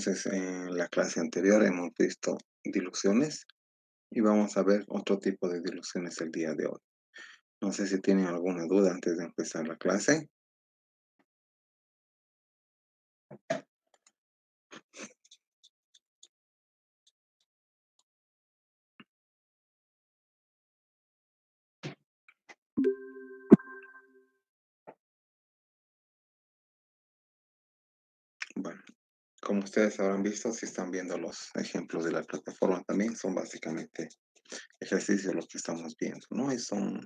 Entonces, en la clase anterior hemos visto diluciones y vamos a ver otro tipo de diluciones el día de hoy. No sé si tienen alguna duda antes de empezar la clase. Bueno, como ustedes habrán visto, si están viendo los ejemplos de la plataforma también, son básicamente ejercicios los que estamos viendo, ¿no? Y son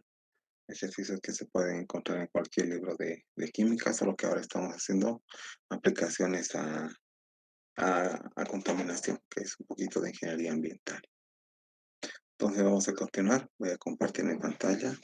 ejercicios que se pueden encontrar en cualquier libro de química, solo que ahora estamos haciendo aplicaciones a contaminación, que es un poquito de ingeniería ambiental. Entonces vamos a continuar. Voy a compartir mi pantalla.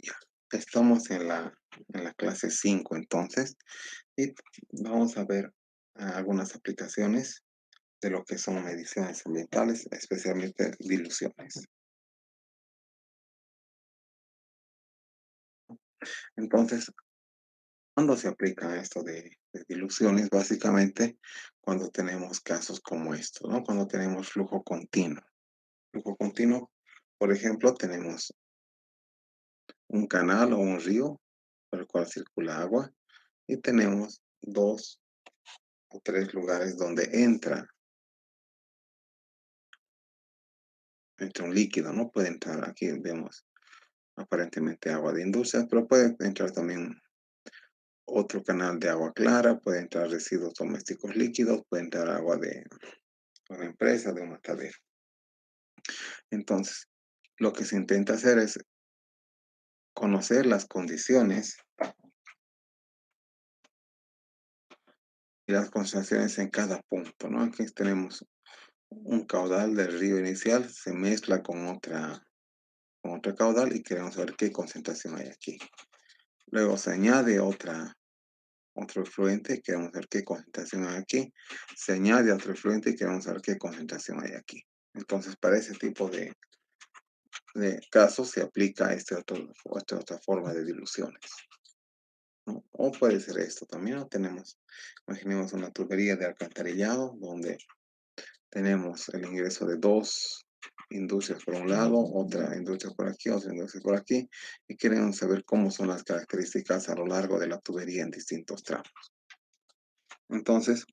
Ya. Estamos en la clase 5 entonces, y vamos a ver algunas aplicaciones de lo que son mediciones ambientales, especialmente diluciones. Entonces, ¿cuándo se aplica esto de diluciones? Básicamente, cuando tenemos casos como estos, ¿no? Cuando tenemos flujo continuo. Flujo continuo, por ejemplo, tenemos un canal o un río por el cual circula agua y tenemos dos o tres lugares donde entra un líquido, ¿no? Puede entrar, aquí vemos aparentemente agua de industria, pero puede entrar también otro canal de agua clara, puede entrar residuos domésticos líquidos, puede entrar agua de una empresa, de un matadero. Entonces, lo que se intenta hacer es conocer las condiciones y las concentraciones en cada punto, ¿no? Aquí tenemos un caudal del río inicial, se mezcla con otra caudal y queremos saber qué concentración hay aquí. Luego se añade otro efluente, queremos ver qué concentración hay aquí. Se añade otro efluente y queremos ver qué concentración hay aquí. Entonces, para ese tipo de casos se aplica esta otra forma de diluciones, ¿no? O puede ser esto también, ¿no? Imaginemos una tubería de alcantarillado donde tenemos el ingreso de dos industrias por un lado, otra industria por aquí, otra industria por aquí, y queremos saber cómo son las características a lo largo de la tubería en distintos tramos. Entonces,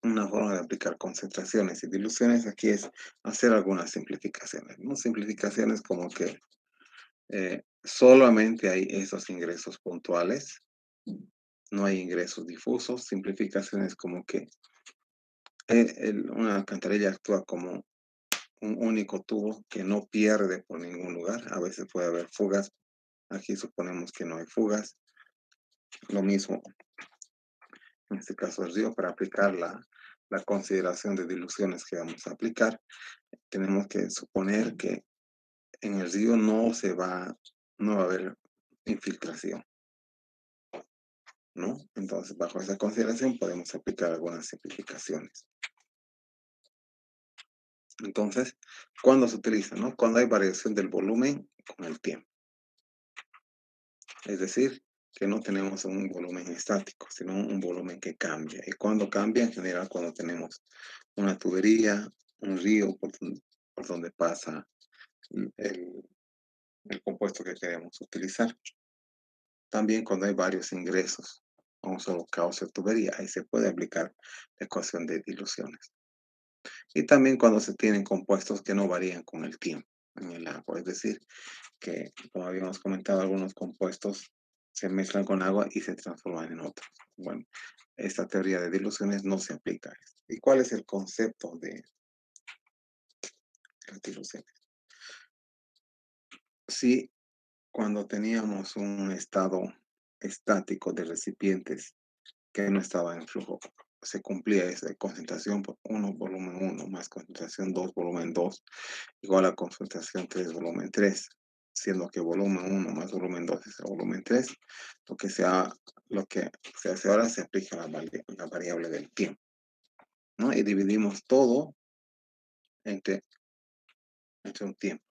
una forma de aplicar concentraciones y diluciones aquí es hacer algunas simplificaciones, ¿no? Simplificaciones como que solamente hay esos ingresos puntuales, no hay ingresos difusos, simplificaciones como que una alcantarilla actúa como un único tubo que no pierde por ningún lugar. A veces puede haber fugas. Aquí suponemos que no hay fugas. Lo mismo, en este caso el río, para aplicar la consideración de diluciones que vamos a aplicar, tenemos que suponer que en el río no va a haber infiltración, ¿no? Entonces, bajo esa consideración podemos aplicar algunas simplificaciones. Entonces, ¿cuándo se utiliza, no? Cuando hay variación del volumen con el tiempo. Es decir, que no tenemos un volumen estático, sino un volumen que cambia. ¿Y cuando cambia? En general, cuando tenemos una tubería, un río por donde pasa el, el compuesto que queremos utilizar. También cuando hay varios ingresos a un solo cauce de tubería, ahí se puede aplicar la ecuación de diluciones. Y también cuando se tienen compuestos que no varían con el tiempo en el agua, es decir, que como habíamos comentado, algunos compuestos se mezclan con agua y se transforman en otros. Bueno, esta teoría de diluciones no se aplica a esto. ¿Y cuál es el concepto de las diluciones? Si cuando teníamos un estado estático de recipientes que no estaban en flujo, se cumplía esa concentración 1, volumen 1, más concentración 2, volumen 2, igual a concentración 3, volumen 3, siendo que volumen 1 más volumen 2 es el volumen 3, lo que se hace ahora se aplica la variable del tiempo, ¿no? Y dividimos todo entre, entre un tiempo.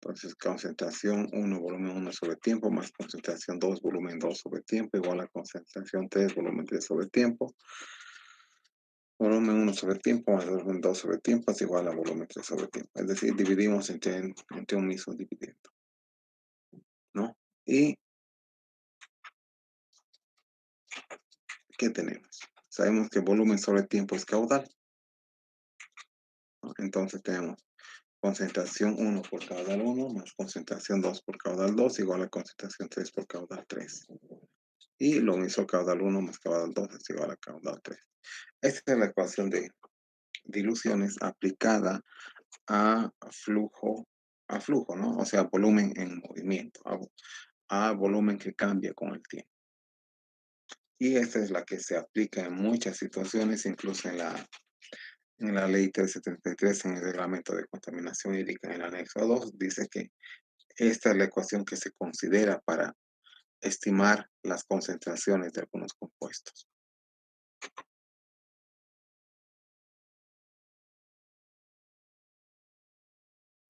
Entonces, concentración 1, volumen 1 sobre tiempo, más concentración 2, volumen 2 sobre tiempo, igual a concentración 3, volumen 3 sobre tiempo. Volumen 1 sobre tiempo más volumen 2 sobre tiempo es igual a volumen 3 sobre tiempo. Es decir, dividimos entre un mismo dividendo, ¿no? ¿Y qué tenemos? Sabemos que volumen sobre tiempo es caudal, ¿no? Entonces tenemos concentración 1 por caudal 1 más concentración 2 por caudal 2 igual a concentración 3 por caudal 3. Y lo mismo caudal 1 más caudal 2 es igual a caudal 3. Esta es la ecuación de diluciones aplicada a flujo, ¿no? O sea, volumen en movimiento, a volumen que cambia con el tiempo. Y esta es la que se aplica en muchas situaciones, incluso en la ley 373, en el reglamento de contaminación hídrica en el anexo 2, dice que esta es la ecuación que se considera para estimar las concentraciones de algunos compuestos.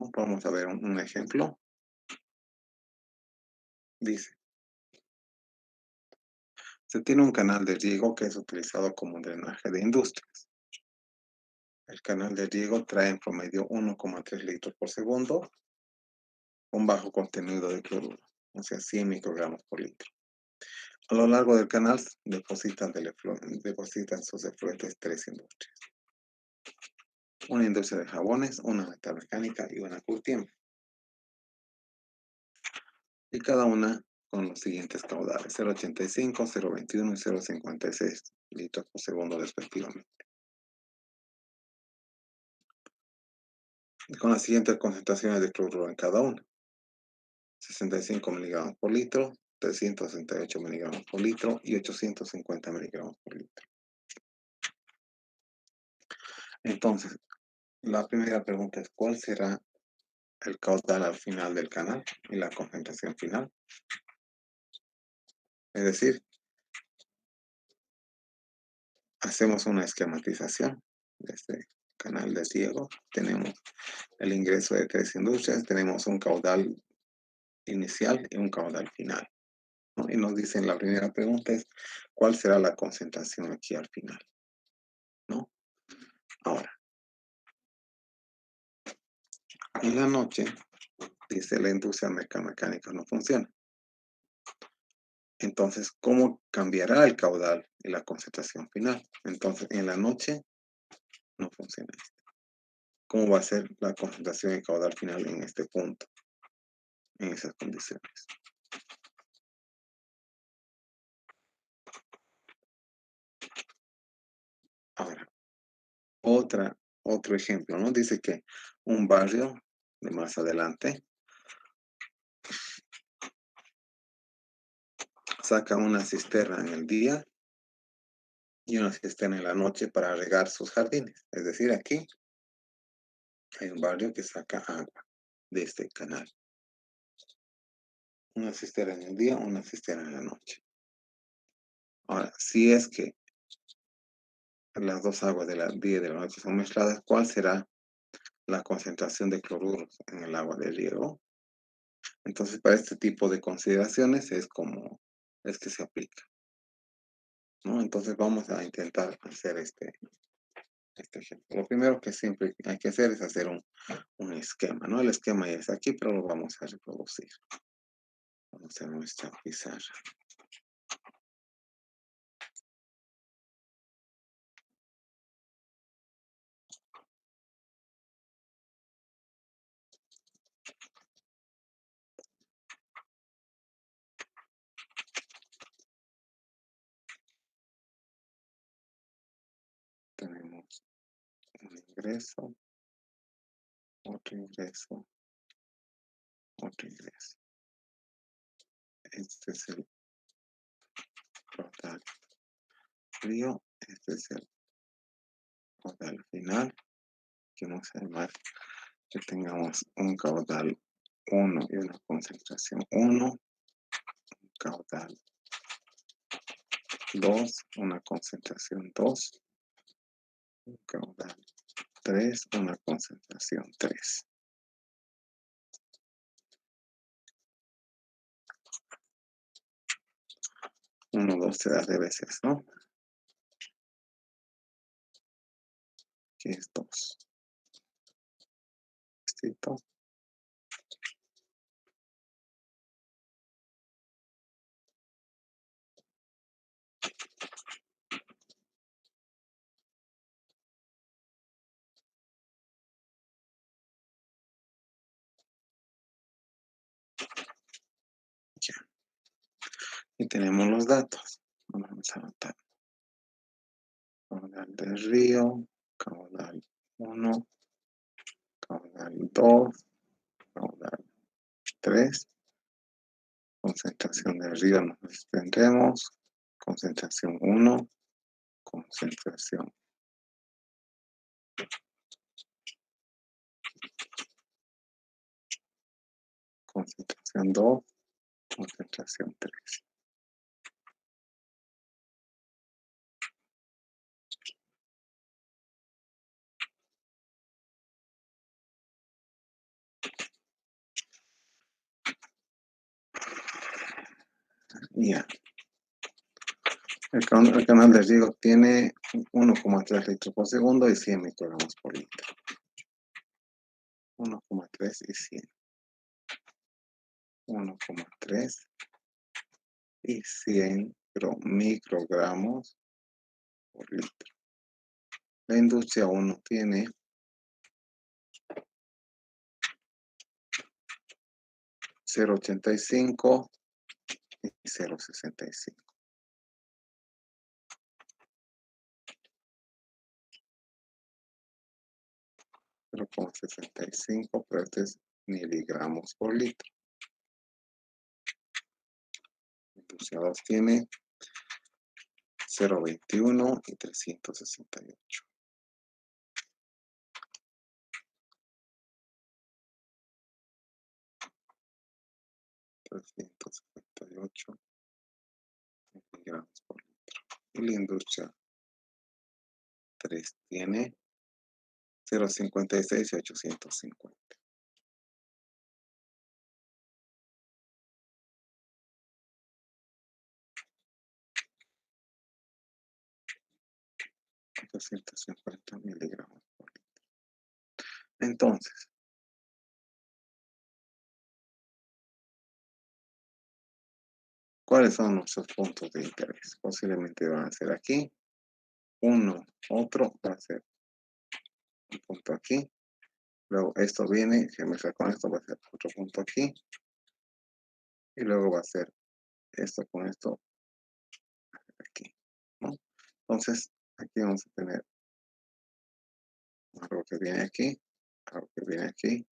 Vamos a ver un ejemplo. Dice, se tiene un canal de riego que es utilizado como drenaje de industrias. El canal de riego trae en promedio 1,3 litros por segundo, con bajo contenido de cloruro, o sea, 100 microgramos por litro. A lo largo del canal depositan sus efluentes tres industrias. Una industria de jabones, una metalmecánica y una curtiembre. Y cada una con los siguientes caudales, 0,85, 0,21 y 0,56 litros por segundo respectivamente. Y con las siguientes concentraciones de cloruro en cada una. 65 miligramos por litro, 368 miligramos por litro y 850 miligramos por litro. Entonces, la primera pregunta es, ¿cuál será el caudal al final del canal y la concentración final? Es decir, hacemos una esquematización de este canal de riego. Tenemos el ingreso de tres industrias, tenemos un caudal inicial y un caudal final, ¿no? Y nos dicen, la primera pregunta es, ¿cuál será la concentración aquí al final? ¿No? Ahora, en la noche, dice la industria mecánica no funciona. Entonces, ¿cómo cambiará el caudal y la concentración final? Entonces, en la noche no funciona esto. ¿Cómo va a ser la concentración y caudal final en este punto, en esas condiciones? Ahora, otro ejemplo, ¿no? Dice que un barrio de más adelante saca una cisterna en el día y una cisterna en la noche para regar sus jardines. Es decir, aquí hay un barrio que saca agua de este canal. Una cisterna en el día, una cisterna en la noche. Ahora, si es que las dos aguas del día y de la noche son mezcladas, ¿cuál será la concentración de cloruros en el agua de riego? Entonces, para este tipo de consideraciones es que se aplica, ¿no? Entonces, vamos a intentar hacer este ejemplo. Lo primero que siempre hay que hacer es hacer un esquema, ¿no? El esquema ya está aquí, pero lo vamos a reproducir. Vamos a nuestra pizarra. Tenemos un ingreso, otro ingreso, otro ingreso. Este es el total río. Este es el caudal final. Que vamos a llamar que tengamos un caudal 1 y una concentración 1, caudal 2, una concentración 2, un caudal 3, una concentración 3. 1, 2 se da de veces, ¿no? Que es 2. Listo. Ya. Y tenemos los datos. Vamos a anotar. Caudal del río, caudal 1, caudal 2, caudal 3, concentración del río nos tendremos, concentración 1, concentración 2, concentración 3. Ya. El canal de riego tiene 1,3 litros por segundo y 100 microgramos por litro. 1,3 y 100. 1,3 y 100 microgramos por litro. La industria 1 tiene 0,85 y 0,65. 0,65, pero este es miligramos por litro. La industria 2 tiene 0,21 y 368. 368 miligramos por litro. Y la industria 3 tiene 0,56 y 850. 850 miligramos por litro. Entonces, ¿cuáles son nuestros puntos de interés? Posiblemente van a ser aquí, uno, otro va a ser un punto aquí. Luego esto viene, si me con esto va a ser otro punto aquí. Y luego va a ser esto con esto aquí, ¿no? Entonces, aquí vamos a tener algo que viene aquí, algo que viene aquí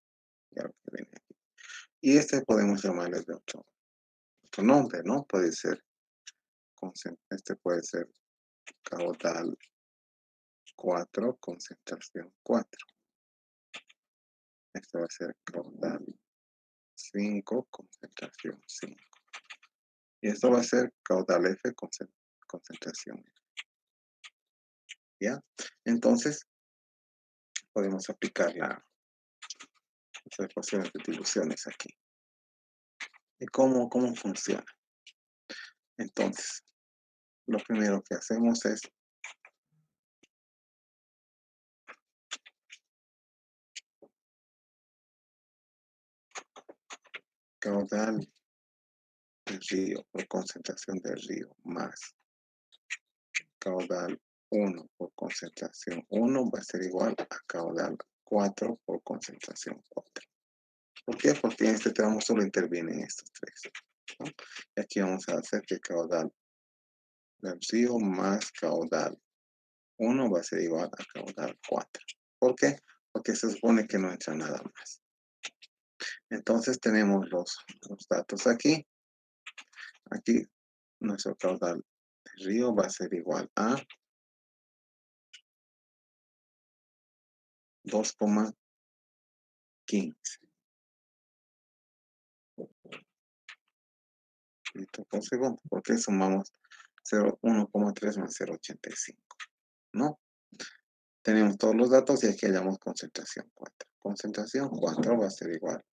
y algo que viene aquí. Y este podemos llamarle de otro nombre, ¿no? Puede ser, este puede ser caudal 4, concentración 4. Este va a ser caudal 5, concentración 5. Y esto va a ser caudal F, concentración F. ¿Ya? Entonces, podemos aplicar las ecuaciones de diluciones aquí. ¿Y cómo funciona? Entonces, lo primero que hacemos es caudal del río por concentración del río más caudal 1 por concentración 1 va a ser igual a caudal 4 por concentración 4. ¿Por qué? Porque en este tramo solo intervienen estos tres, ¿no? Y aquí vamos a hacer que caudal del río más caudal 1 va a ser igual a caudal 4. ¿Por qué? Porque se supone que no entra nada más. Entonces tenemos los datos aquí. Aquí nuestro caudal del río va a ser igual a 2,15 litros por segundo, porque sumamos 1,3 más 0,85, ¿no? Tenemos todos los datos y aquí hallamos concentración 4. Concentración 4 va a ser igual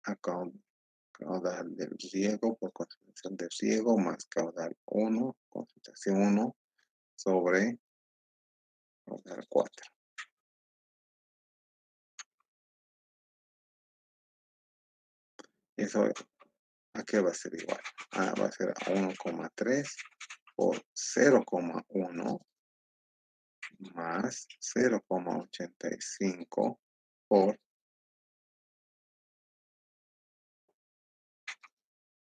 a caudal del riego por concentración del riego más caudal 1, concentración 1 sobre caudal 4. Eso, ¿a qué va a ser igual? Va a ser a 1,3 por 0,1 más 0,85 por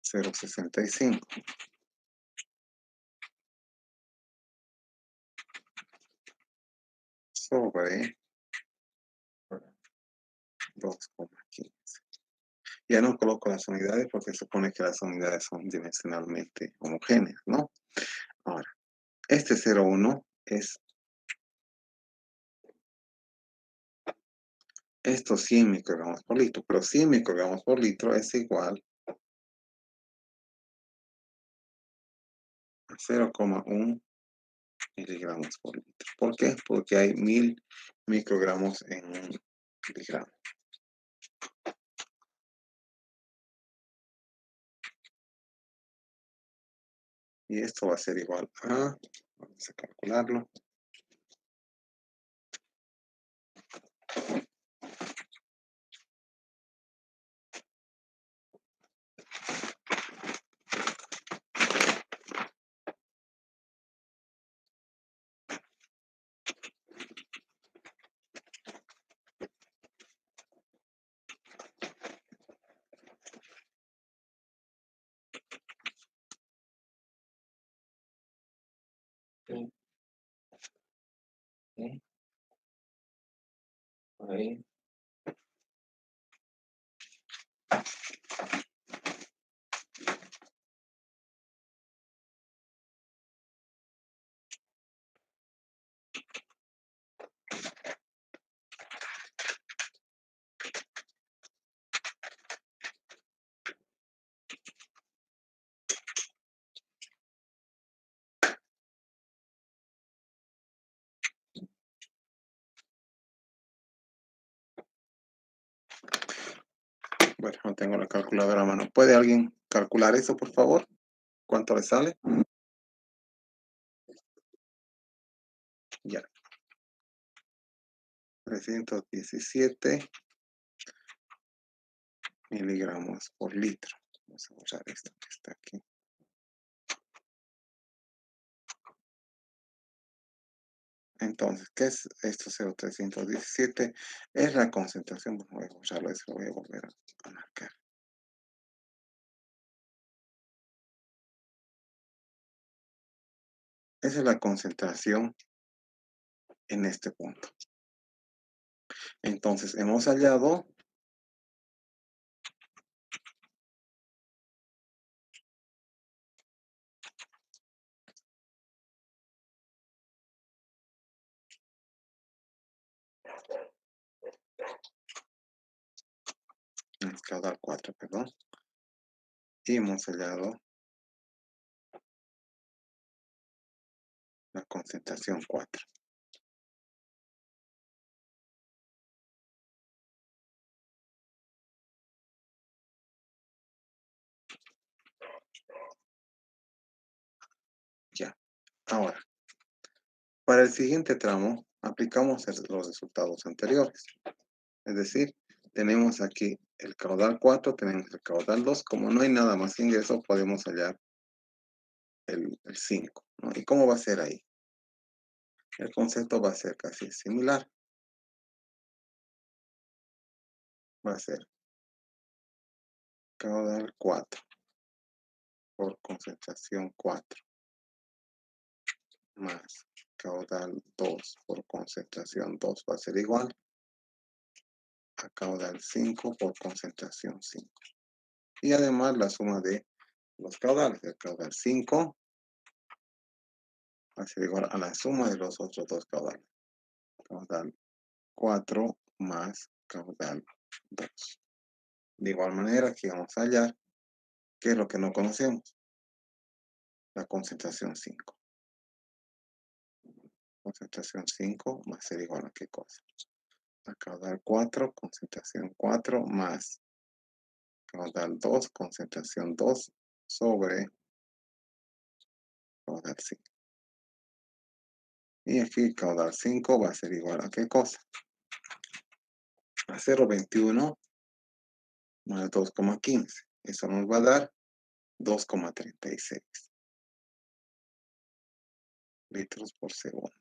0,65 sobre 2,15. Ya no coloco las unidades porque se supone que las unidades son dimensionalmente homogéneas, ¿no? Ahora, este 0,1 es estos 100 microgramos por litro, pero 100 microgramos por litro es igual a 0,1 miligramos por litro. ¿Por qué? Porque hay 1000 microgramos en un miligramo. Y esto va a ser igual a, vamos a calcularlo, ahí. Bueno, no tengo la calculadora a mano. ¿Puede alguien calcular eso, por favor? ¿Cuánto le sale? Ya, 317 miligramos por litro. Vamos a borrar esto que está aquí. Entonces, ¿qué es esto 0,317? Es la concentración. Bueno, voy a borrarlo, eso lo voy a volver a marcar. Esa es la concentración en este punto. Entonces, hemos hallado caudal 4, perdón. Y hemos hallado la concentración 4. Ya. Ahora, para el siguiente tramo, aplicamos los resultados anteriores. Es decir, tenemos aquí el caudal 4, tenemos el caudal 2. Como no hay nada más ingreso, podemos hallar el 5, ¿no? ¿Y cómo va a ser ahí? El concepto va a ser casi similar. Va a ser caudal 4 por concentración 4 más caudal 2 por concentración 2 va a ser igual a caudal 5 por concentración 5. Y además la suma de los caudales, el caudal 5 va a ser igual a la suma de los otros dos caudales. Caudal 4 más caudal 2. De igual manera, aquí vamos a hallar qué es lo que no conocemos. La concentración 5. Concentración 5 va a ser igual a qué cosa. A caudal 4, concentración 4 más caudal 2, concentración 2 sobre caudal 5. Y aquí caudal 5 va a ser igual a qué cosa. A 0,21 más 2,15. Eso nos va a dar 2,36 litros por segundo.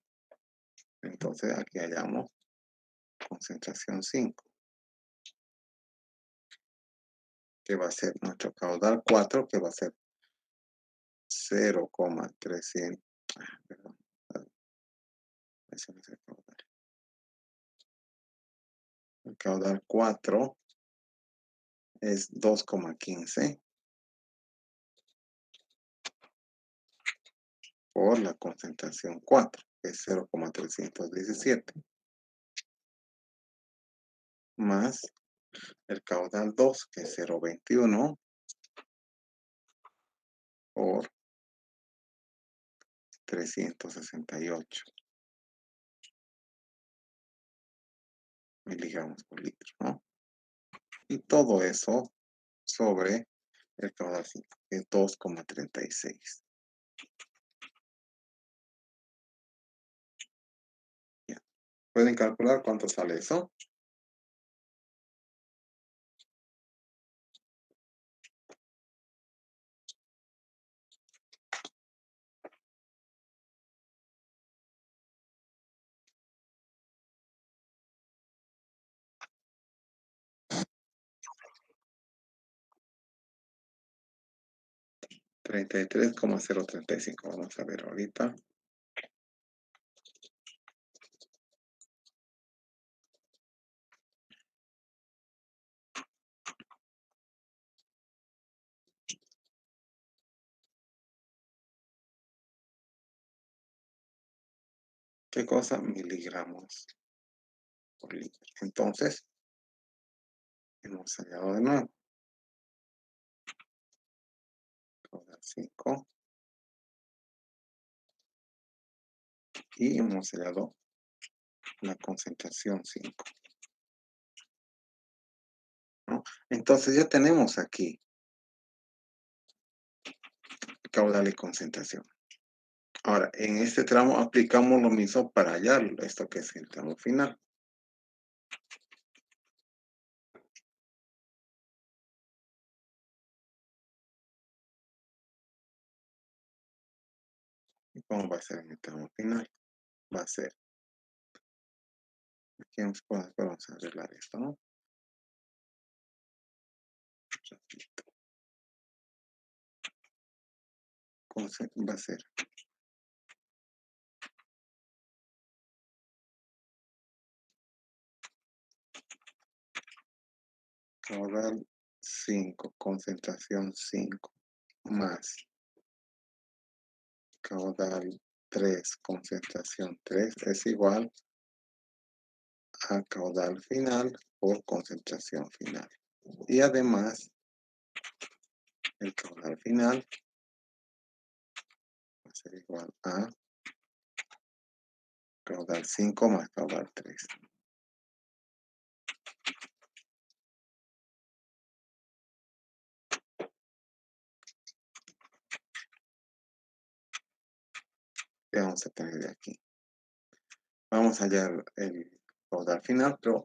Entonces aquí hallamos concentración 5, que va a ser nuestro caudal 4, que va a ser 0,300. Perdón, ese no es el caudal. El caudal 4 es 2,15 por la concentración 4, que es 0,317, más el caudal 2, que es 0,21 por 368 miligramos por litro, ¿no? Y todo eso sobre el caudal 5, que es 2,36. ¿Pueden calcular cuánto sale eso? $33,035. Vamos a ver ahorita. ¿Qué cosa? Miligramos por litro. Entonces, hemos hallado de nuevo. Caudal 5. Y hemos hallado la concentración 5. ¿No? Entonces ya tenemos aquí caudal y concentración. Ahora, en este tramo aplicamos lo mismo para hallar esto que es el tramo final. ¿Y cómo va a ser en el tramo final? Va a ser, aquí vamos a arreglar esto, ¿no? Va a ser caudal 5, concentración 5, más caudal 3, concentración 3, es igual a caudal final por concentración final. Y además, el caudal final va a ser igual a caudal 5 más caudal 3. ¿Qué vamos a tener de aquí? Vamos a hallar el caudal final, pero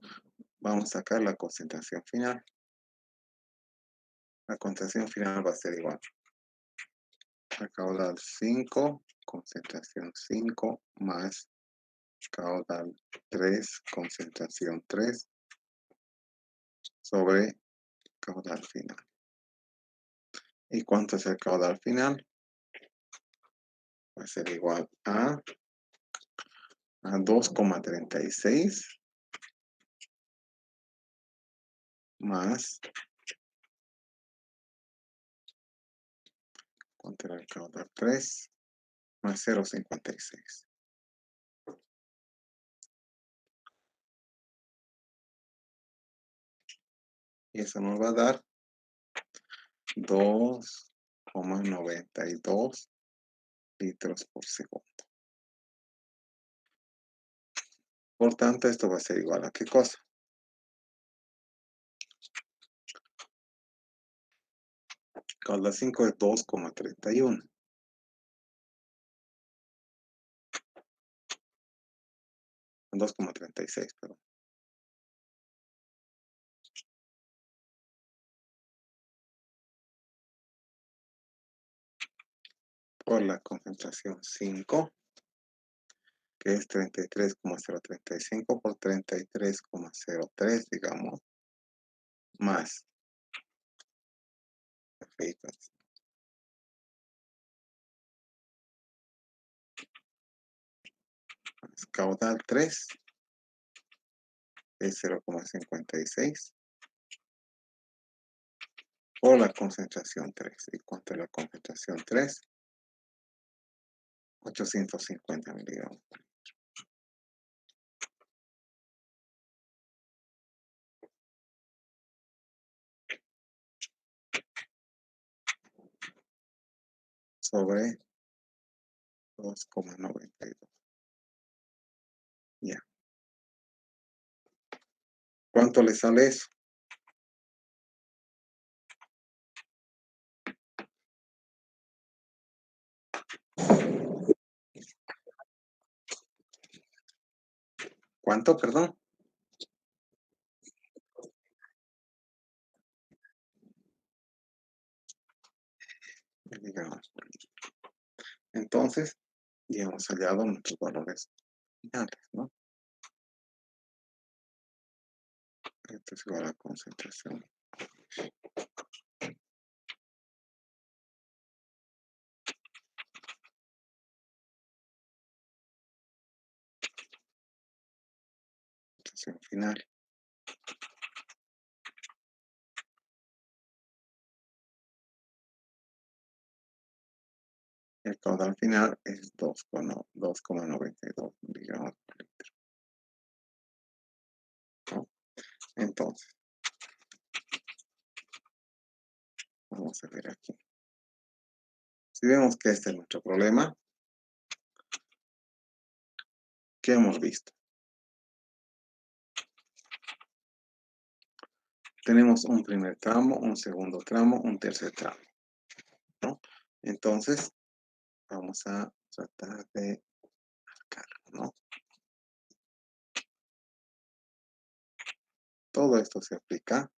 vamos a sacar la concentración final. La concentración final va a ser igual a caudal 5, concentración 5, más caudal 3, concentración 3, sobre caudal final. ¿Y cuánto es el caudal final? Va a ser igual a 2,36 más, ¿cuánto era el caudal 3? más 0,56. Y eso nos va a dar 2,92 litros por segundo. Por tanto, esto va a ser igual a ¿qué cosa? Caudal 5 es 2,31. 2,36, perdón. Por la concentración 5, que es 33,035 por 33,03, digamos, más caudal 3 es 0,56 por la concentración 3. ¿Y cuánto es la concentración 3? 850 miligramos. Sobre 2,92. Ya. ¿Cuánto le sale eso? ¿Cuánto, perdón? Miligramos por litro. Entonces, ya hemos hallado nuestros valores finales, ¿no? Esto es igual a la concentración. Concentración final. El caudal final es 2,92 miligramos por litro, ¿no? Entonces, vamos a ver aquí. Si vemos que este es nuestro problema, ¿qué hemos visto? Tenemos un primer tramo, un segundo tramo, un tercer tramo, ¿no? Entonces, vamos a tratar de marcarlo, ¿no? Todo esto se aplica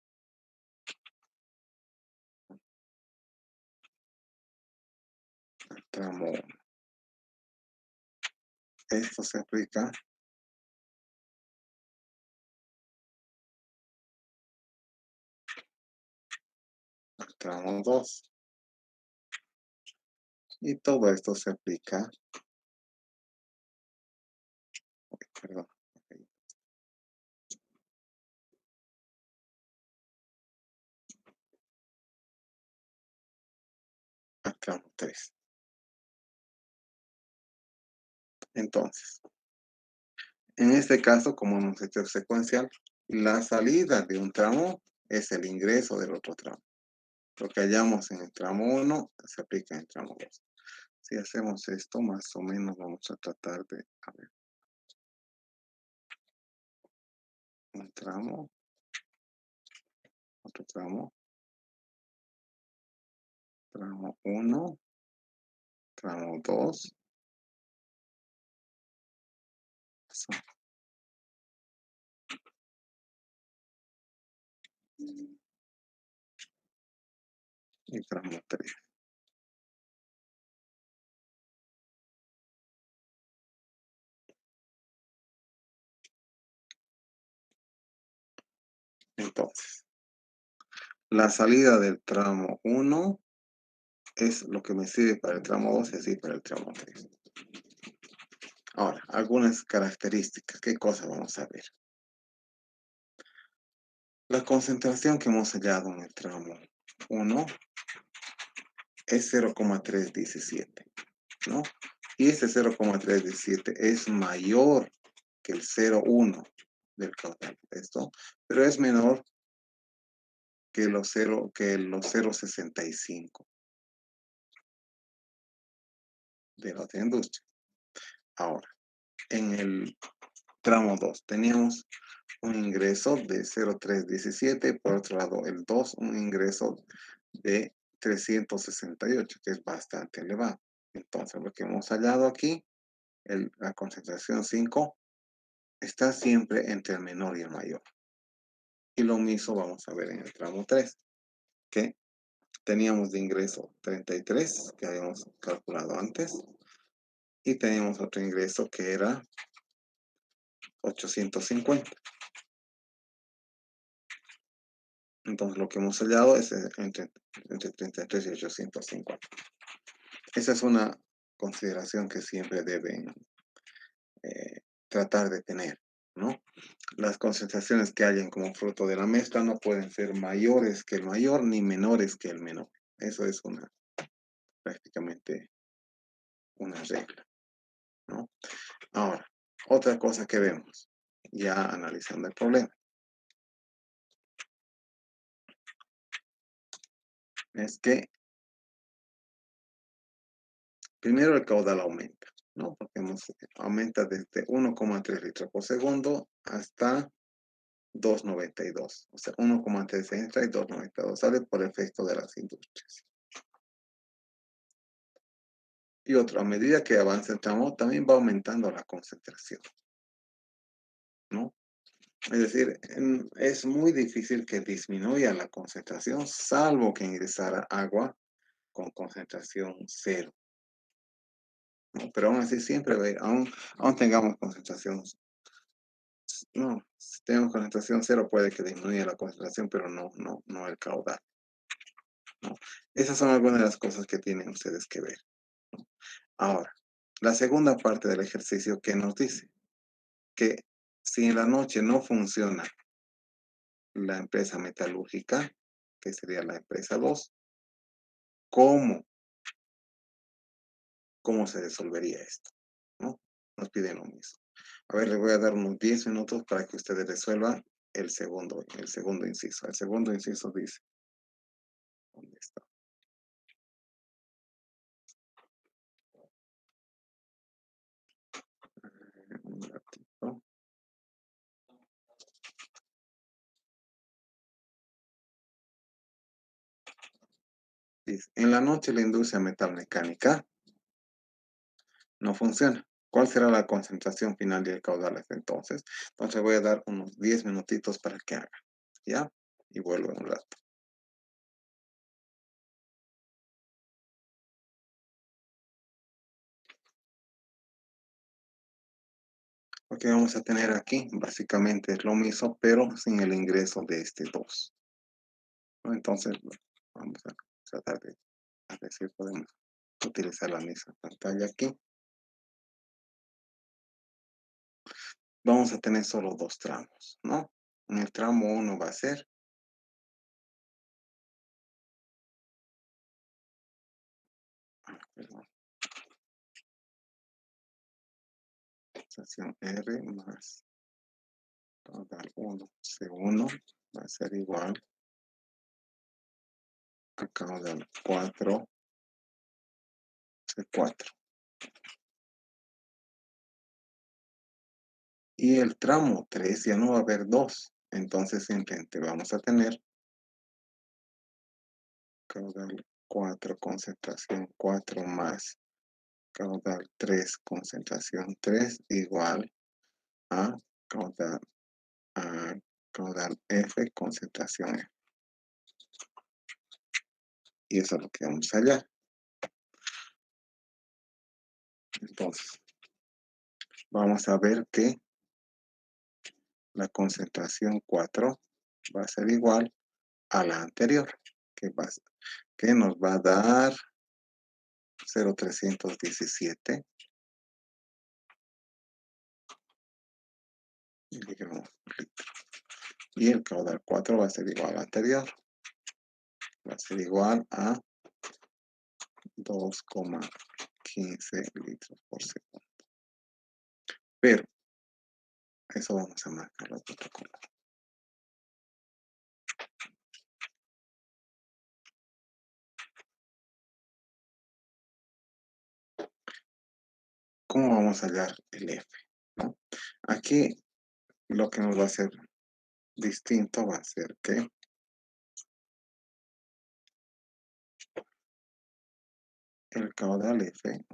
al tramo 1. Esto se aplica al tramo 2. Y todo esto se aplica, perdón, al tramo 3. Entonces, en este caso, como hemos hecho secuencial, la salida de un tramo es el ingreso del otro tramo. Lo que hallamos en el tramo 1 se aplica en el tramo 2. Si hacemos esto, más o menos vamos a tratar de, a ver, un tramo, otro tramo, tramo 1, tramo 2, y tramo 3. Entonces, la salida del tramo 1 es lo que me sirve para el tramo 2 y así para el tramo 3. Ahora, algunas características. ¿Qué cosas vamos a ver? La concentración que hemos hallado en el tramo 1 es 0,317, ¿no? Y este 0,317 es mayor que el 0,1 del caudal. Esto, pero es menor que los 0,65 de la otra industria. Ahora, en el tramo 2 teníamos un ingreso de 0,317, por otro lado el 2 un ingreso de 368, que es bastante elevado. Entonces, lo que hemos hallado aquí, la concentración 5 está siempre entre el menor y el mayor. Y lo mismo vamos a ver en el tramo 3, que teníamos de ingreso 33, que habíamos calculado antes, y teníamos otro ingreso que era 850. Entonces, lo que hemos hallado es entre 33 y 850. Esa es una consideración que siempre deben tratar de tener, ¿no? Las concentraciones que hayan como fruto de la mezcla no pueden ser mayores que el mayor ni menores que el menor. Eso es prácticamente una regla, ¿no? Ahora, otra cosa que vemos, ya analizando el problema, es que primero el caudal aumenta, ¿no? Porque aumenta desde 1,3 litros por segundo hasta 2,92. O sea, 1,3 entra y 2,92 sale por efecto de las industrias. Y otro, a medida que avanza el tramo, también va aumentando la concentración, ¿no? Es decir, es muy difícil que disminuya la concentración, salvo que ingresara agua con concentración cero, ¿no? Pero aún así siempre, aún tengamos concentración, no, si tenemos concentración cero puede que disminuya la concentración, pero no el caudal, ¿no? Esas son algunas de las cosas que tienen ustedes que ver, ¿no? Ahora, la segunda parte del ejercicio que nos dice que si en la noche no funciona la empresa metalúrgica, que sería la empresa 2, ¿cómo, cómo se resolvería esto? ¿No? Nos piden lo mismo. A ver, les voy a dar unos 10 minutos para que ustedes resuelvan el segundo inciso. El segundo inciso dice, ¿dónde está? Un ratito. Dice, en la noche la industria metalmecánica no funciona. ¿Cuál será la concentración final del caudal hasta entonces? Entonces voy a dar unos 10 minutitos para que hagan, ¿ya? Y vuelvo en un rato. Lo que vamos a tener aquí básicamente es lo mismo, pero sin el ingreso de este 2, ¿no? Entonces, vamos a tratar de ver si podemos utilizar la misma pantalla aquí. Vamos a tener solo dos tramos, ¿no? En el tramo 1 va a ser perdón, estación R más caudal 1, C1 va a ser igual a caudal 4, C4. Y el tramo 3 ya no va a haber 2, entonces simplemente vamos a tener caudal 4, concentración 4 más caudal 3, concentración 3 igual a caudal, a caudal F, concentración F. Y eso es lo que vamos a hallar. Entonces, vamos a ver que la concentración 4 va a ser igual a la anterior, que nos va a dar 0,317 y el caudal 4 va a ser igual al anterior, va a ser igual a 2,15 15 litros por segundo. Pero eso vamos a marcarlo de otro color. ¿Cómo vamos a hallar el F? ¿No? Aquí lo que nos va a hacer distinto va a ser que el caudal F,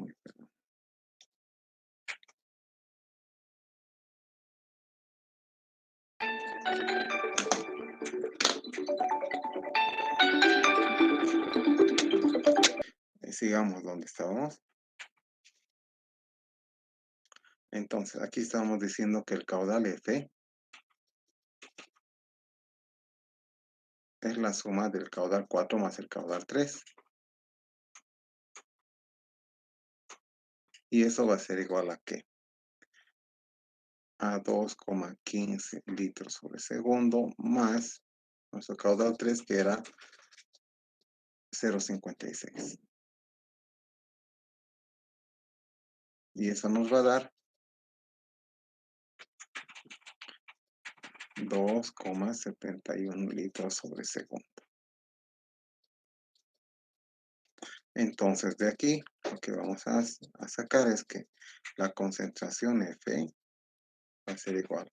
sigamos donde estábamos. Entonces, aquí estamos diciendo que el caudal F es la suma del caudal 4 más el caudal 3. Y eso va a ser igual a ¿qué? A 2,15 litros sobre segundo más nuestro caudal 3 que era 0,56. Y eso nos va a dar 2,71 litros sobre segundo. Entonces, de aquí, lo que vamos a sacar es que la concentración F va a ser igual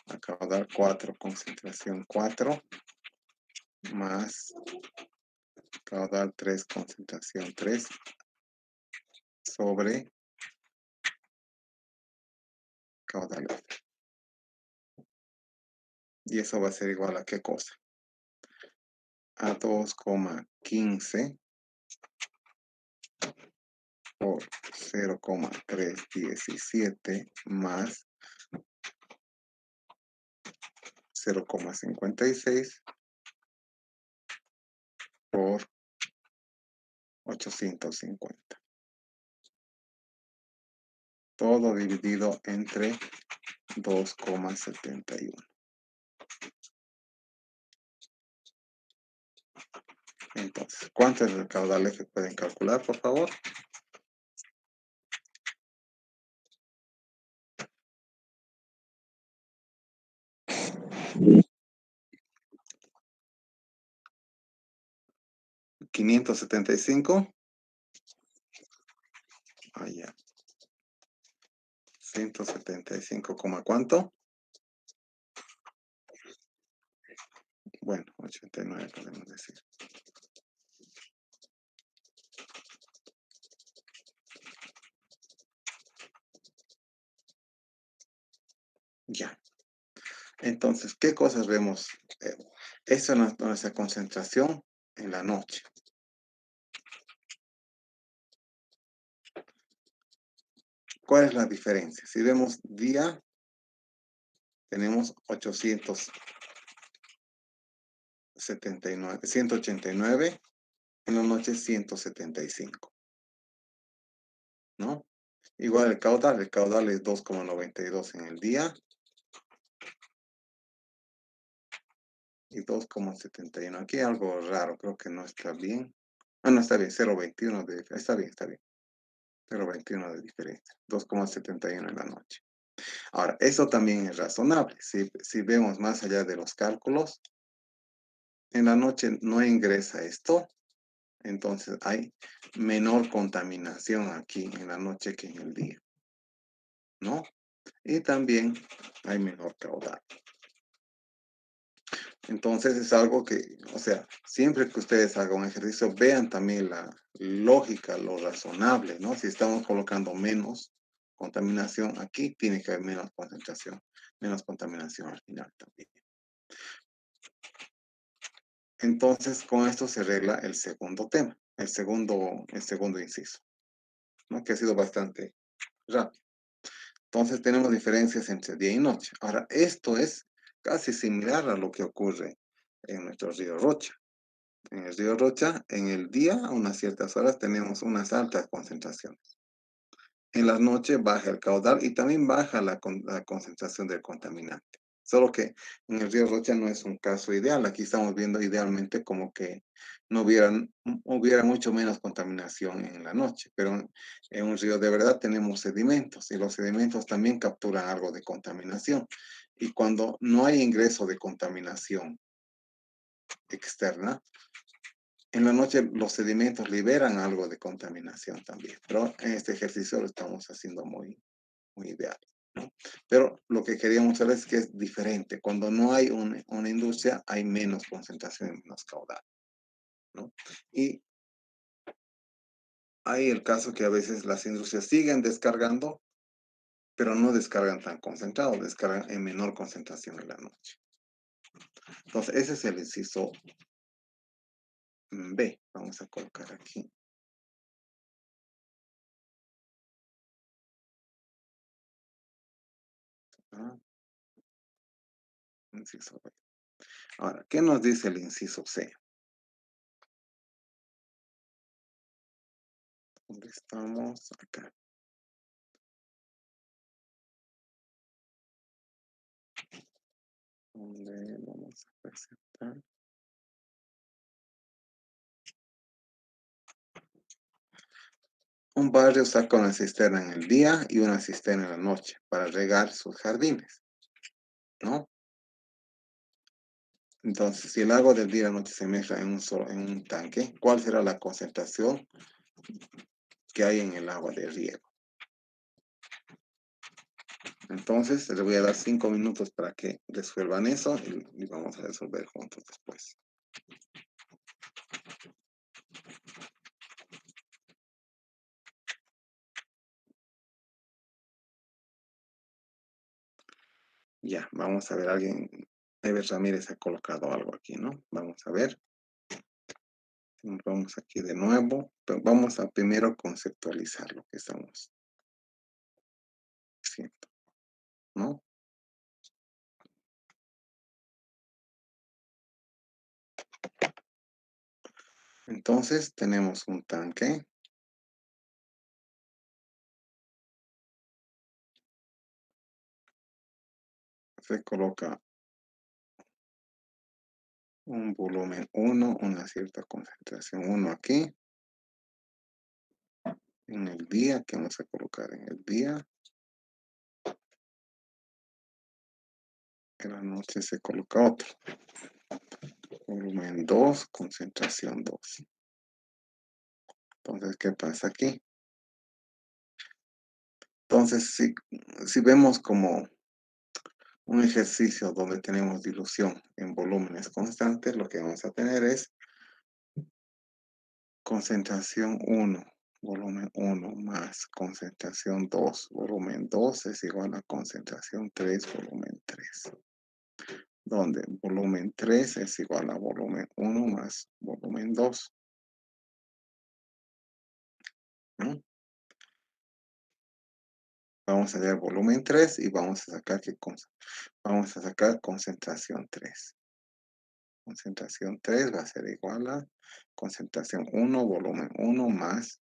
a caudal 4, concentración 4, más caudal 3, concentración 3, sobre caudal F. Y eso va a ser igual a ¿qué cosa? A 2,15 por 0,317 más 0,56 por 850. Todo dividido entre 2,71. Entonces, ¿cuánto es el caudal F? ¿Pueden calcular, por favor? ¿575? Ah, ya. 175, ¿cuánto? Bueno, 89 podemos decir. Ya. Entonces, ¿qué cosas vemos? Esa es nuestra concentración en la noche. ¿Cuál es la diferencia? Si vemos día, tenemos 189, en la noche 175, ¿no? Igual el caudal es 2,92 en el día y 2,71. Aquí hay algo raro, creo que no está bien. Ah, no, está bien, 0,21 está bien, está bien. 0,21 de diferencia, 2,71 en la noche. Ahora, eso también es razonable. Si vemos más allá de los cálculos, en la noche no ingresa esto, entonces hay menor contaminación aquí en la noche que en el día, ¿no? Y también hay menor caudal. Entonces es algo que, o sea, siempre que ustedes hagan un ejercicio, vean también la lógica, lo razonable, ¿no? Si estamos colocando menos contaminación, aquí tiene que haber menos concentración, menos contaminación al final también. Entonces, con esto se arregla el segundo tema, el segundo inciso, ¿no? Que ha sido bastante rápido. Entonces, tenemos diferencias entre día y noche. Ahora, esto es casi similar a lo que ocurre en nuestro río Rocha. En el río Rocha, en el día, a unas ciertas horas, tenemos unas altas concentraciones. En las noches baja el caudal y también baja la concentración del contaminante. Solo que en el río Rocha no es un caso ideal. Aquí estamos viendo idealmente como que no hubiera mucho menos contaminación en la noche, pero en un río de verdad tenemos sedimentos y los sedimentos también capturan algo de contaminación. Y cuando no hay ingreso de contaminación externa, en la noche los sedimentos liberan algo de contaminación también, pero en este ejercicio lo estamos haciendo muy ideal, ¿no? Pero lo que queríamos saber es que es diferente. Cuando no hay una industria, hay menos concentración y menos caudal, ¿no? Y hay el caso que a veces las industrias siguen descargando, pero no descargan tan concentrado, descargan en menor concentración en la noche. Entonces, ese es el inciso B. Vamos a colocar aquí. ¿No? Inciso B. Ahora, ¿qué nos dice el inciso C? ¿Dónde estamos? Acá. ¿Dónde vamos a presentar? Un barrio saca una cisterna en el día y una cisterna en la noche para regar sus jardines, ¿no? Entonces, si el agua del día y la noche se mezcla en un tanque, ¿cuál será la concentración que hay en el agua de riego? Entonces, les voy a dar 5 minutos para que resuelvan eso y vamos a resolver juntos después. Ya, vamos a ver, Ever Ramírez ha colocado algo aquí, ¿no? Vamos a ver. Vamos aquí de nuevo, pero vamos a primero conceptualizar lo que estamos haciendo, ¿no? Entonces tenemos un tanque, se coloca un volumen 1, una cierta concentración 1 aquí, en el día, que vamos a colocar en el día, en la noche se coloca otro, volumen 2, concentración 2. Entonces, ¿qué pasa aquí? Entonces, si vemos como un ejercicio donde tenemos dilución en volúmenes constantes, lo que vamos a tener es concentración 1, volumen 1 más concentración 2, volumen 2 es igual a concentración 3, volumen 3. Donde volumen 3 es igual a volumen 1 más volumen 2. ¿No? Vamos a ver volumen 3 y vamos a sacar ¿qué cosa? Vamos a sacar concentración 3. Concentración 3 va a ser igual a concentración 1, volumen 1 más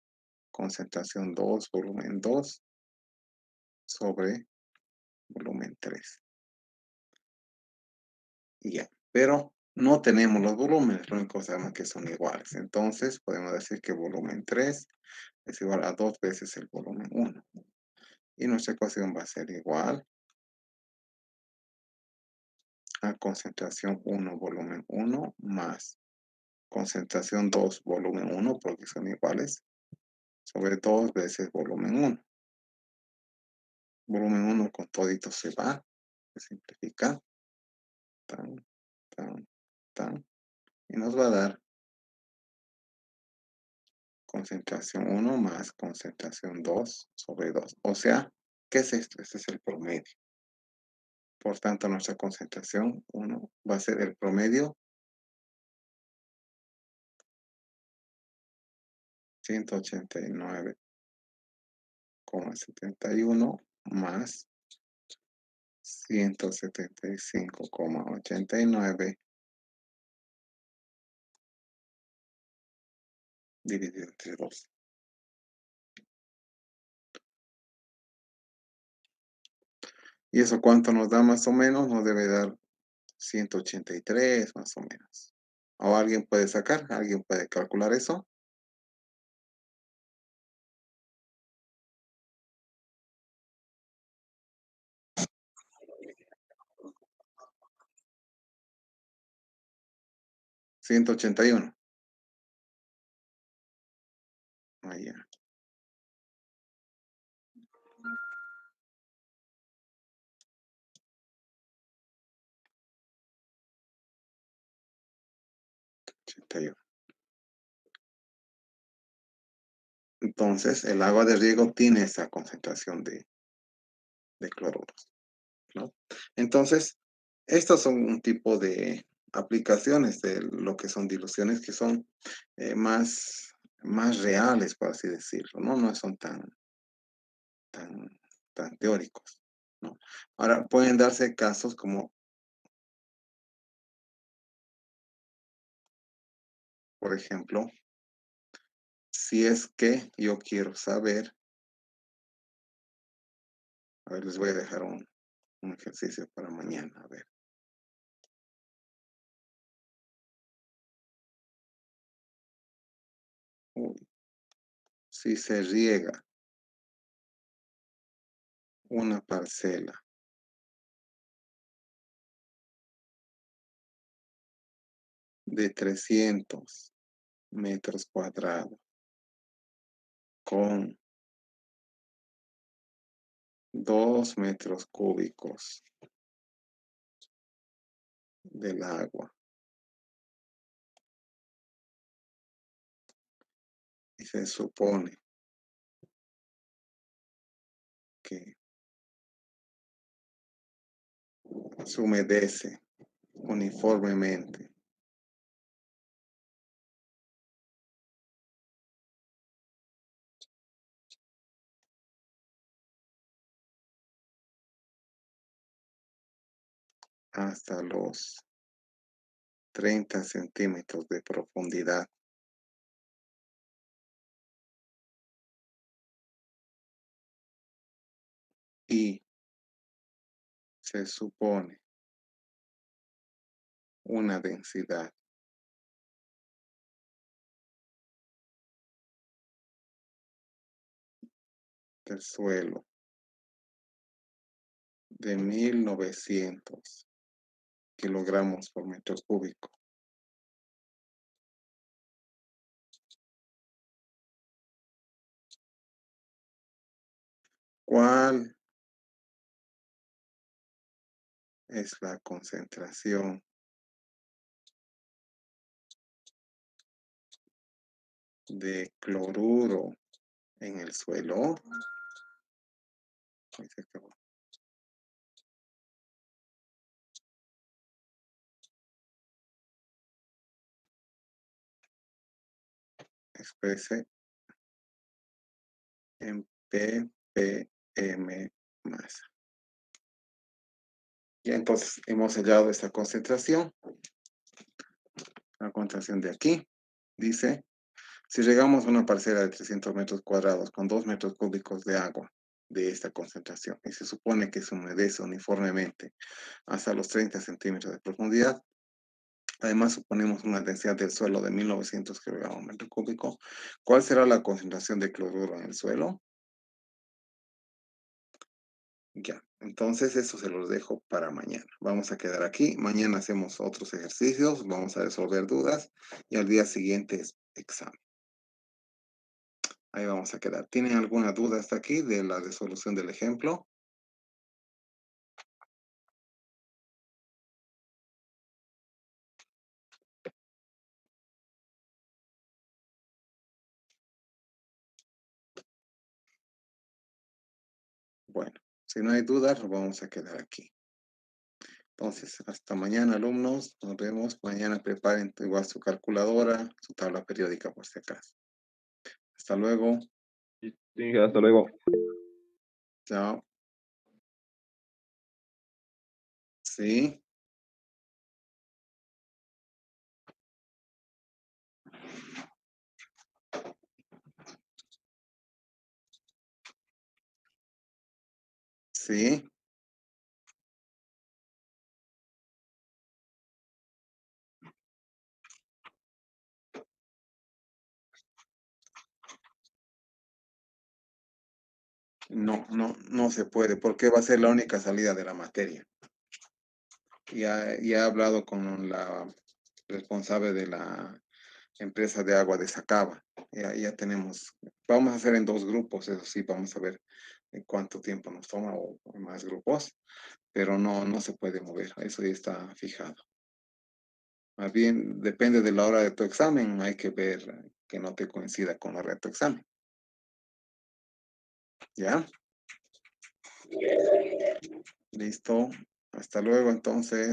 concentración 2, volumen 2 sobre volumen 3. Y ya. Pero no tenemos los volúmenes, lo único que sabemos que son iguales. Entonces podemos decir que volumen 3 es igual a 2 veces el volumen 1. Y nuestra ecuación va a ser igual a concentración 1, volumen 1 más concentración 2, volumen 1, porque son iguales, sobre 2 veces volumen 1. Volumen 1 con todito se va, se simplifica, tan, tan, tan, y nos va a dar concentración 1 más concentración 2 sobre 2. O sea, ¿qué es esto? Este es el promedio. Por tanto, nuestra concentración 1 va a ser el promedio 189,71 más 175,89 dividido entre 2. ¿Y eso cuánto nos da más o menos? Nos debe dar 183 más o menos. ¿O alguien puede sacar? ¿Alguien puede calcular eso? 181. Ah, ya. 81. Entonces, el agua de riego tiene esa concentración de cloruros, ¿no? Entonces, estos son un tipo de aplicaciones de lo que son diluciones que son más reales, por así decirlo, ¿no? No son tan, tan teóricos, ¿no? Ahora, pueden darse casos como, por ejemplo, si es que yo quiero saber, a ver, les voy a dejar un ejercicio para mañana, a ver. Uy, si se riega una parcela de 300 metros cuadrados con 2 metros cúbicos del agua y se supone que se humedece uniformemente hasta los 30 centímetros de profundidad y se supone una densidad del suelo de 1900 kilogramos por metro cúbico. ¿Cuál es la concentración de cloruro en el suelo? Ahí se acabó. Exprese en ppm masa. Y entonces hemos hallado esta concentración, la concentración de aquí. Dice, si regamos una parcela de 300 metros cuadrados con 2 metros cúbicos de agua de esta concentración y se supone que se humedece uniformemente hasta los 30 centímetros de profundidad, además suponemos una densidad del suelo de 1900 kilogramos por metro cúbico, ¿cuál será la concentración de cloruro en el suelo? Ya, entonces eso se los dejo para mañana. Vamos a quedar aquí. Mañana hacemos otros ejercicios, vamos a resolver dudas y al día siguiente es examen. Ahí vamos a quedar. ¿Tienen alguna duda hasta aquí de la resolución del ejemplo? Bueno, si no hay dudas, nos vamos a quedar aquí. Entonces, hasta mañana, alumnos. Nos vemos. Mañana preparen igual su calculadora, su tabla periódica por si acaso. Hasta luego. Sí, hasta luego. Chao. Sí, sí. No se puede, porque va a ser la única salida de la materia. Ya he hablado con la responsable de la empresa de agua de Sacaba. Ya tenemos, vamos a hacer en dos grupos, eso sí, vamos a ver en cuánto tiempo nos toma o más grupos, pero no se puede mover, eso ya está fijado. Más bien, depende de la hora de tu examen, hay que ver que no te coincida con la hora de tu examen. ¿Ya? Listo. Hasta luego, entonces.